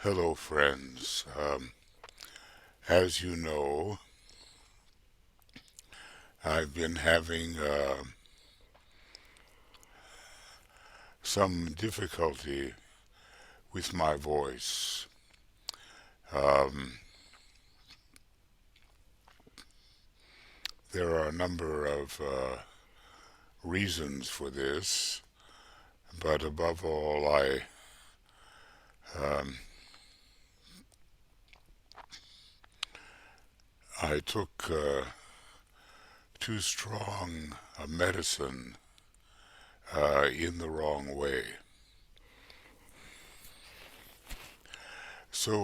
Hello, friends. As you know, I've been having some difficulty with my voice. Um, there are a number of reasons for this, but above all, um, I took too strong a medicine in the wrong way. So,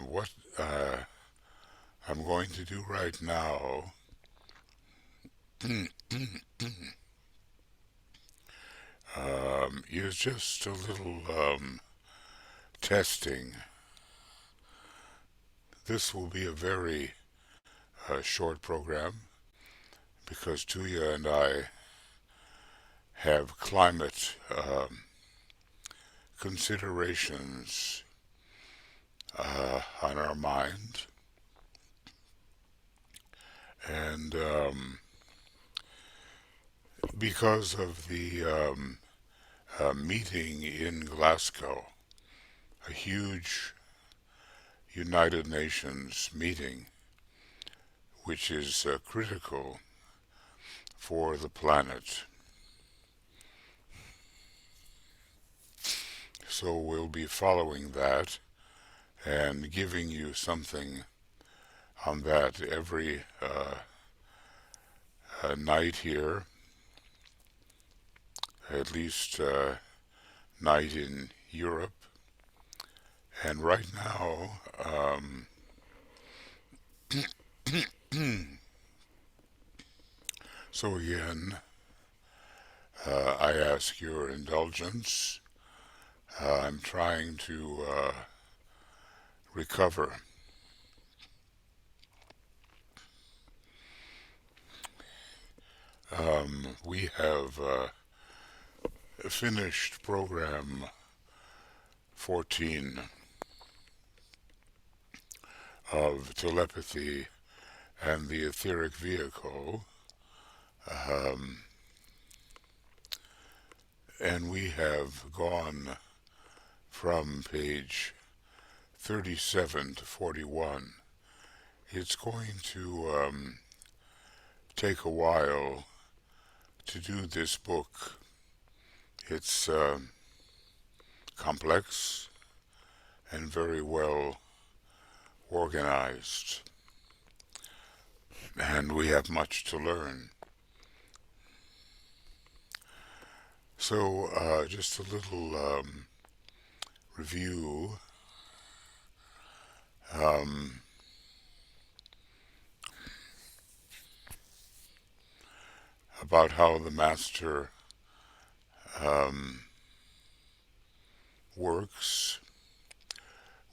what I'm going to do right now is just a little testing. This will be a very short program because Tuya and I have climate considerations on our mind, and because of the meeting in Glasgow, a huge United Nations meeting, which is critical for the planet. So we'll be following that and giving you something on that every night here, at least night in Europe. And right now, so again, I ask your indulgence. I'm trying to recover. We have finished program 14 of Telepathy and the Etheric Vehicle, um, and we have gone from page 37 to 41. It's going to take a while to do this book. It's complex and very well organized, and we have much to learn. So, just a little review. Um, about how the master um, works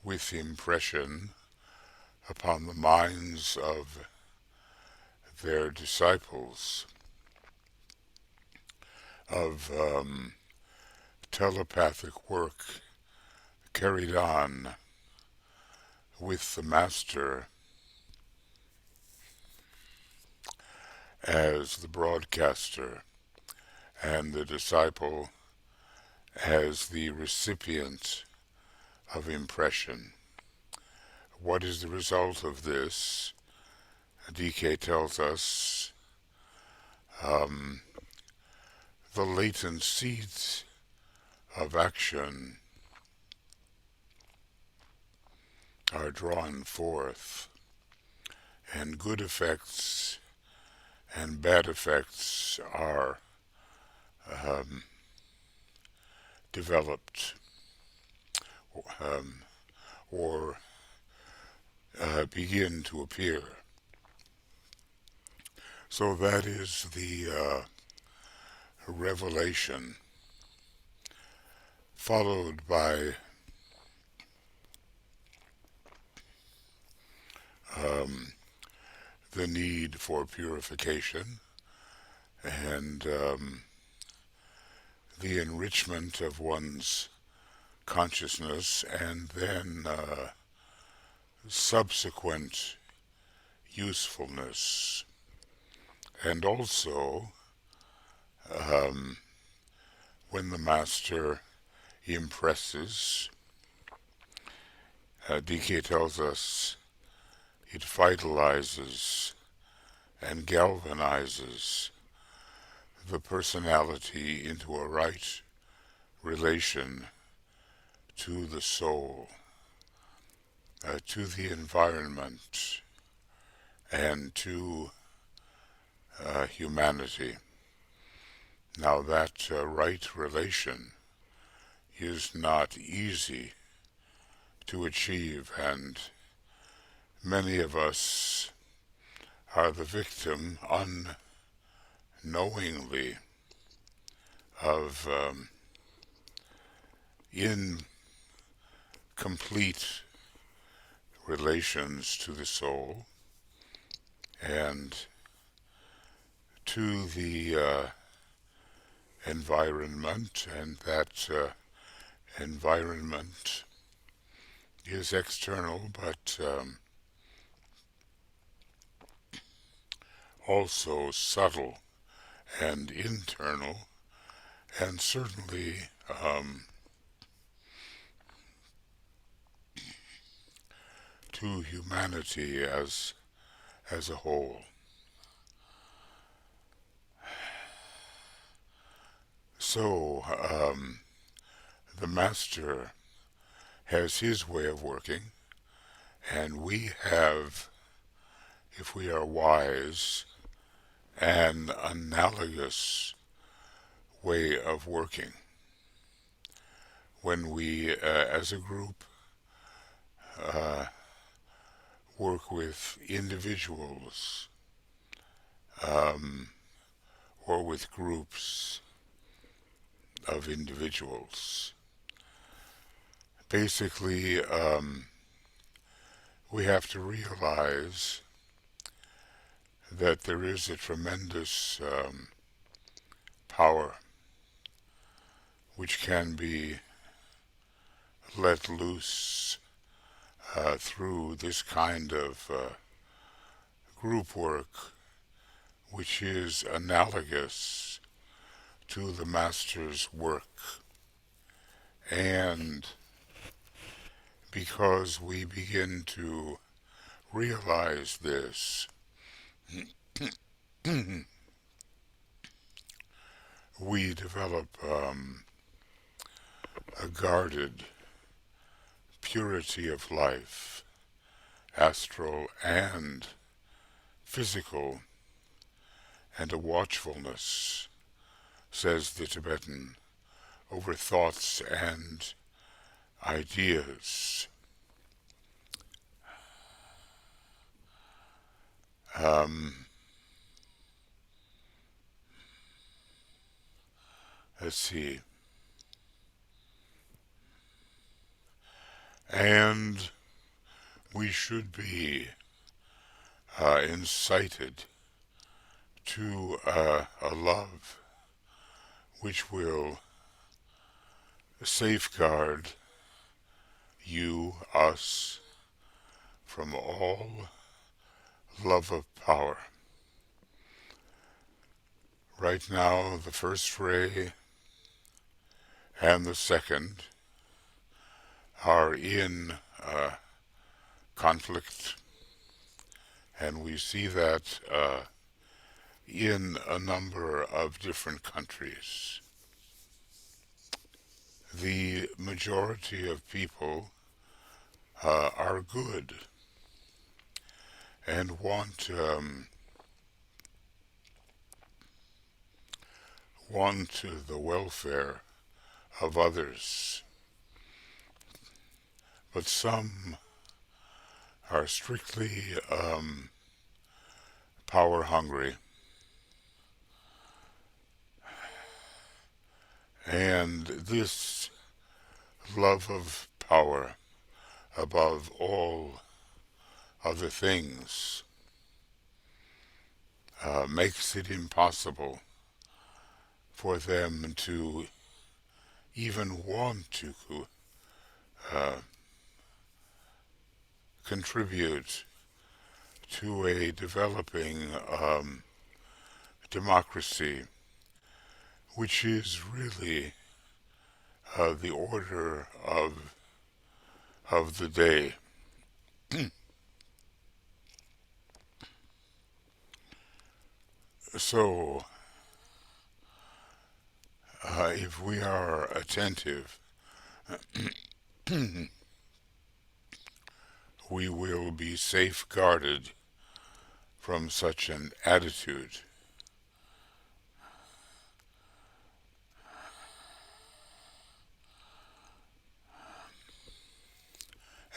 with impression upon the minds of their disciples, of telepathic work carried on with the master as the broadcaster and the disciple as the recipient of impression. What is the result of this? DK tells us the latent seeds of action are drawn forth, and good effects and bad effects are developed or begin to appear. So that is the revelation, followed by the need for purification and the enrichment of one's consciousness and then subsequent usefulness. And also, um, when the master impresses, DK tells us it vitalizes and galvanizes the personality into a right relation to the soul, to the environment, and to humanity. Now that right relation is not easy to achieve, and many of us are the victim unknowingly of incomplete relations to the soul and to the environment, and that environment is external but also subtle and internal, and certainly to humanity as a whole. So the master has his way of working, and we have, if we are wise, an analogous way of working. When we, as a group, work with individuals or with groups of individuals, basically we have to realize that there is a tremendous power which can be let loose through this kind of group work, which is analogous to the master's work. And because we begin to realize this, we develop a guarded purity of life, astral and physical, and a watchfulness, says the Tibetan, over thoughts and ideas. Let's see. And we should be incited to a love which will safeguard you, us, from all love of power. Right now, the first ray and the second are in conflict, and we see that in a number of different countries. The majority of people are good and want the welfare of others, but some are strictly power hungry, and this love of power above all other things makes it impossible for them to even want to uh, contribute to a developing democracy, which is really the order of the day. So, if we are attentive, we will be safeguarded from such an attitude.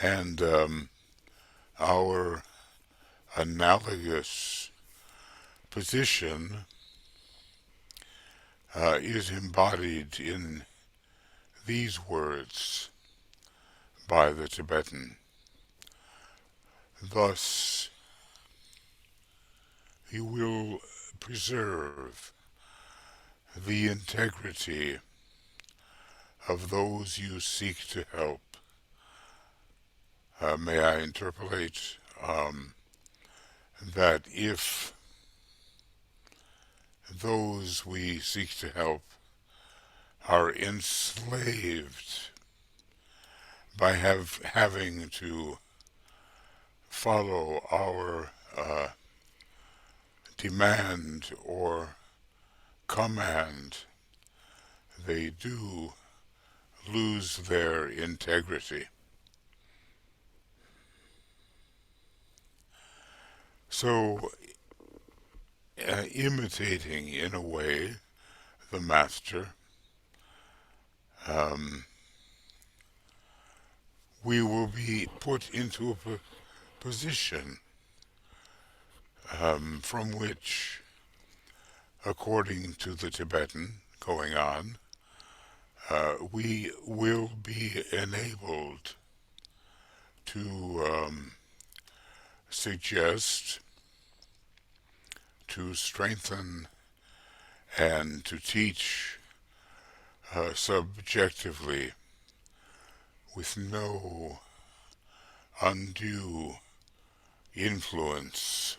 And our analogous position is embodied in these words by the Tibetan. Thus, you will preserve the integrity of those you seek to help. May I interpolate that if those we seek to help are enslaved by having to follow our demand or command, they do lose their integrity. So, imitating in a way the master, um, we will be put into a position from which, according to the Tibetan going on, we will be enabled to suggest, to strengthen, and to teach subjectively with no undue influence,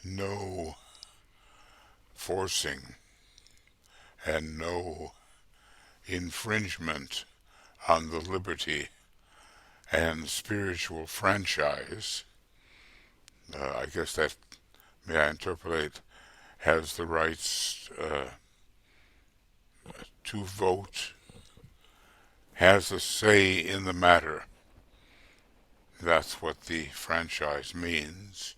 no forcing, and no infringement on the liberty and spiritual franchise. I guess that, may I interpolate, has the rights to vote, has a say in the matter. That's what the franchise means.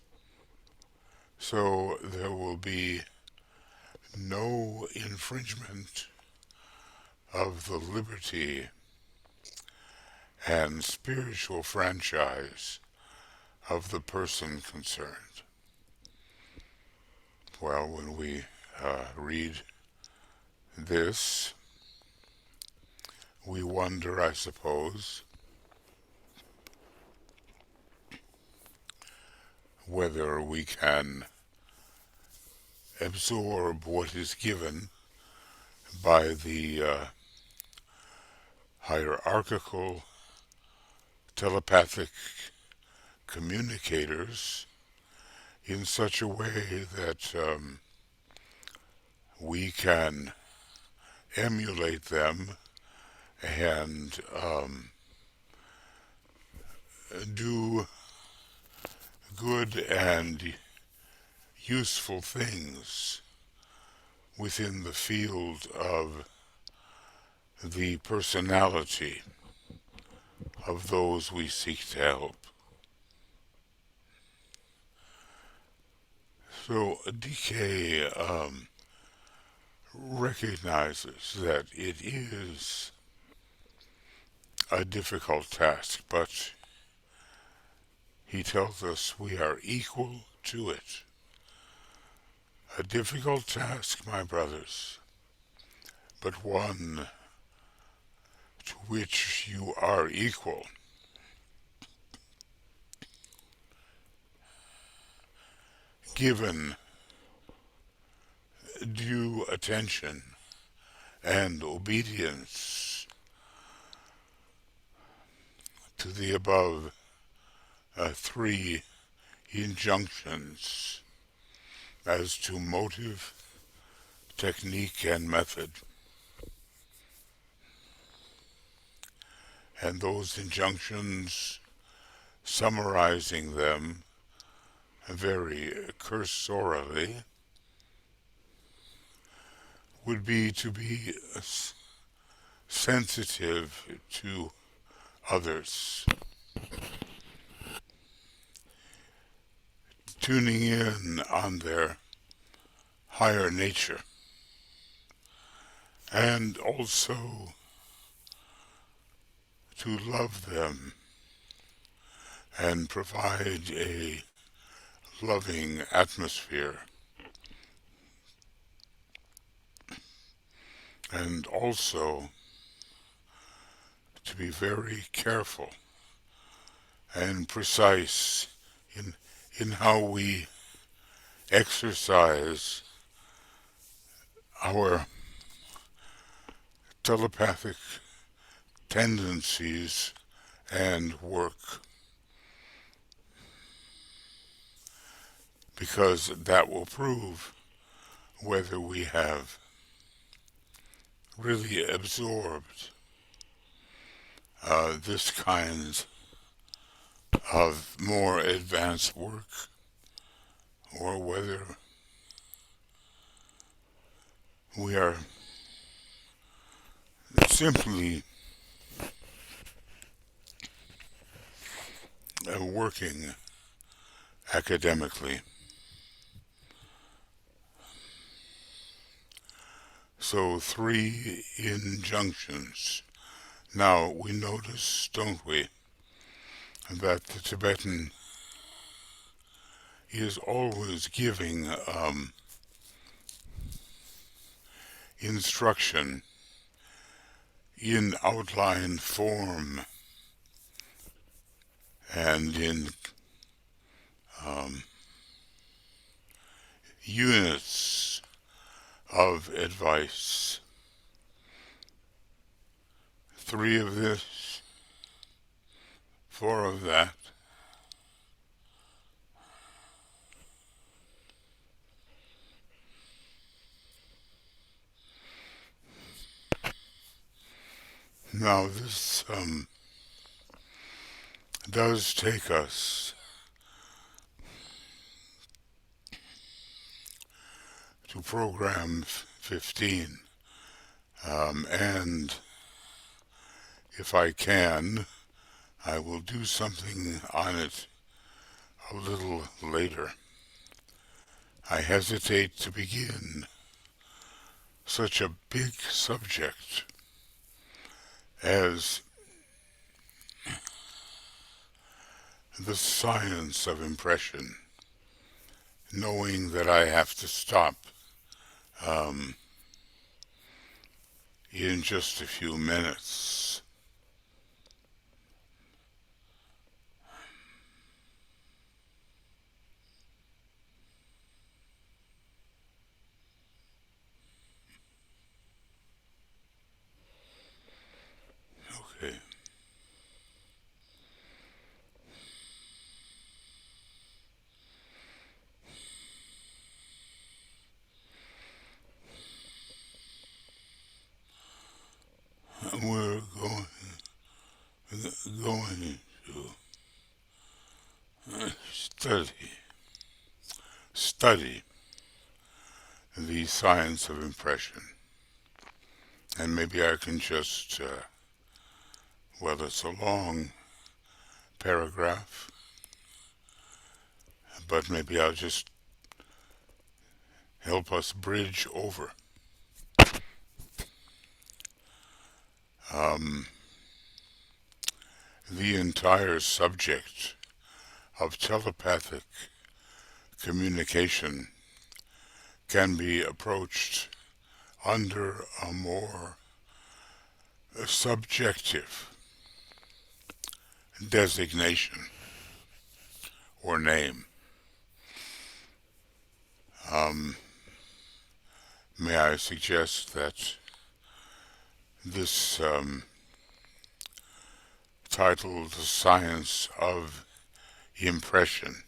So there will be no infringement of the liberty and spiritual franchise of the person concerned. Well, when we read this, we wonder, I suppose, whether we can absorb what is given by the hierarchical telepathic communicators in such a way that we can emulate them and do good and useful things within the field of the personality of those we seek to help. So DK recognizes that it is a difficult task, but he tells us we are equal to it. A difficult task, my brothers, but one to which you are equal. Given due attention and obedience to the above three injunctions as to motive, technique, and method. And those injunctions, summarizing them very cursorily, would be to be sensitive to others, tuning in on their higher nature, and also to love them and provide a loving atmosphere, and also to be very careful and precise in how we exercise our telepathic tendencies and work, because that will prove whether we have really absorbed this kind of more advanced work, or whether we are simply working academically. So 3 injunctions. Now we notice, don't we, that the Tibetan is always giving instruction in outline form and in units of advice. 3 of this, 4 of that. Now this does take us to program 15, and if I can, I will do something on it a little later. I hesitate to begin such a big subject as the science of impression, knowing that I have to stop in just a few minutes. Okay. We're going to study the science of impression. And maybe I can just, well, it's a long paragraph, but maybe I'll just help us bridge over. The entire subject of telepathic communication can be approached under a more subjective designation or name. May I suggest that this titled The Science of Impression.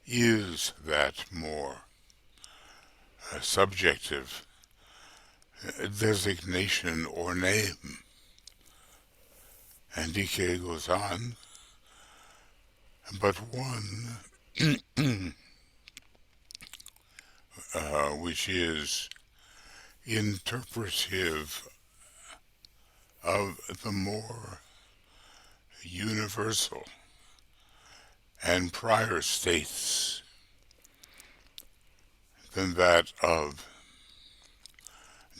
Is that more subjective designation or name? And DK goes on, but one which is interpretive of the more universal and prior states than that of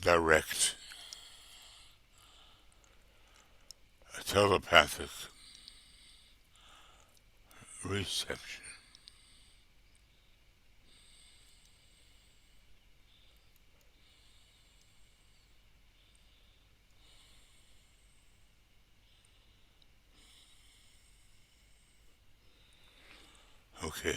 direct telepathic reception. Okay.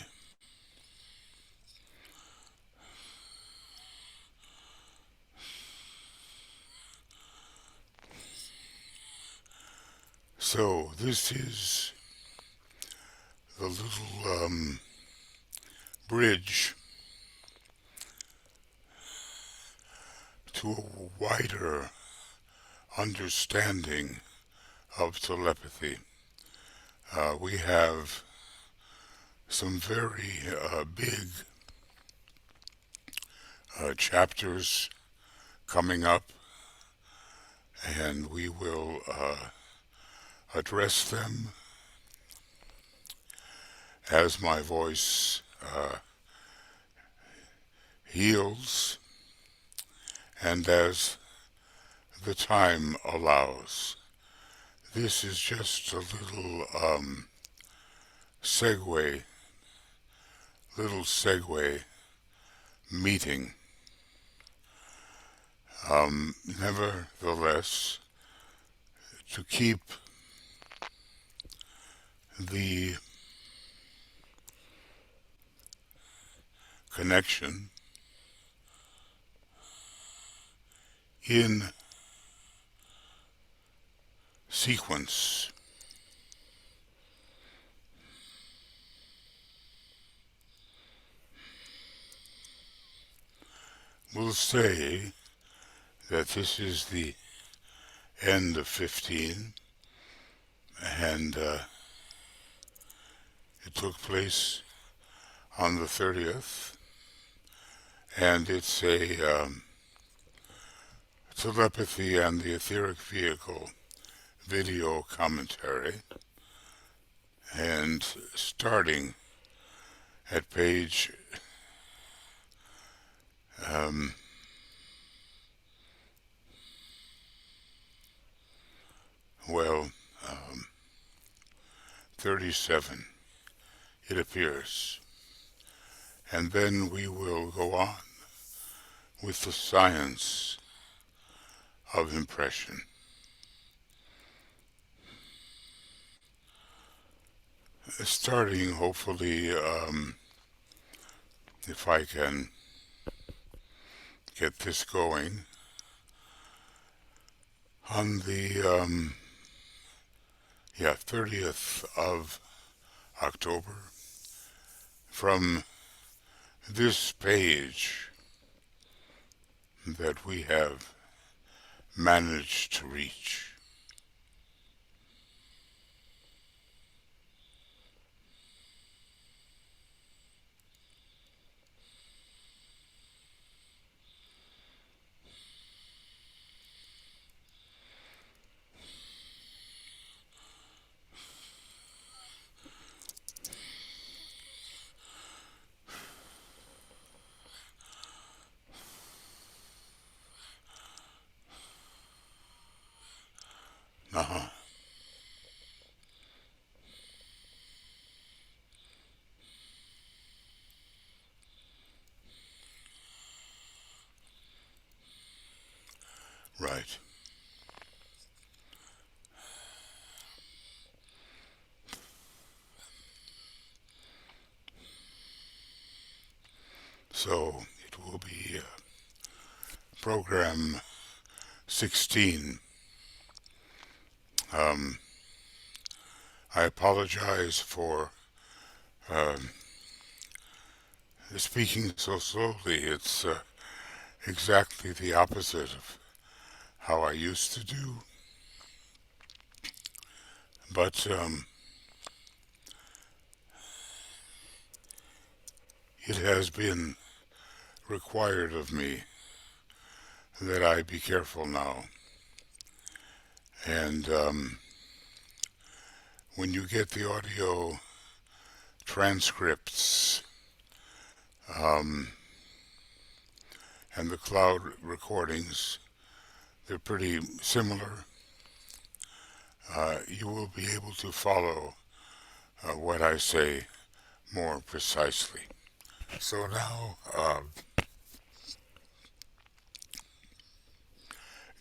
So this is the little bridge to a wider understanding of telepathy. We have some very big chapters coming up, and we will address them as my voice heals and as the time allows. This is just a little segue meeting. Nevertheless, to keep the connection in sequence. We'll say that this is the end of 15, and it took place on the 30th, and it's a telepathy and the Etheric Vehicle video commentary, and starting at page 37, it appears. And then we will go on with the science of impression. Starting, hopefully, if I can get this going, on the 30th of October, from this page that we have managed to reach. Uh-huh. Right. So it will be program 16. I apologize for speaking so slowly. It's exactly the opposite of how I used to do. But it has been required of me that I be careful now. And when you get the audio transcripts um, and the cloud recordings, they're pretty similar. You will be able to follow what I say more precisely. So now,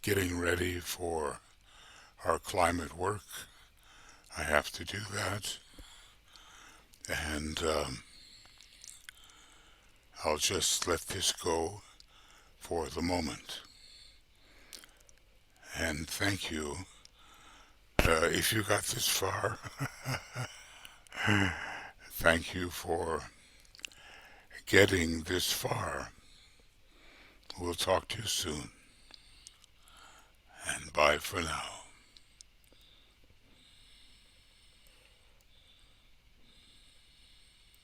getting ready for our climate work, I have to do that. And I'll just let this go for the moment. And thank you. If you got this far, thank you for getting this far. We'll talk to you soon. And bye for now.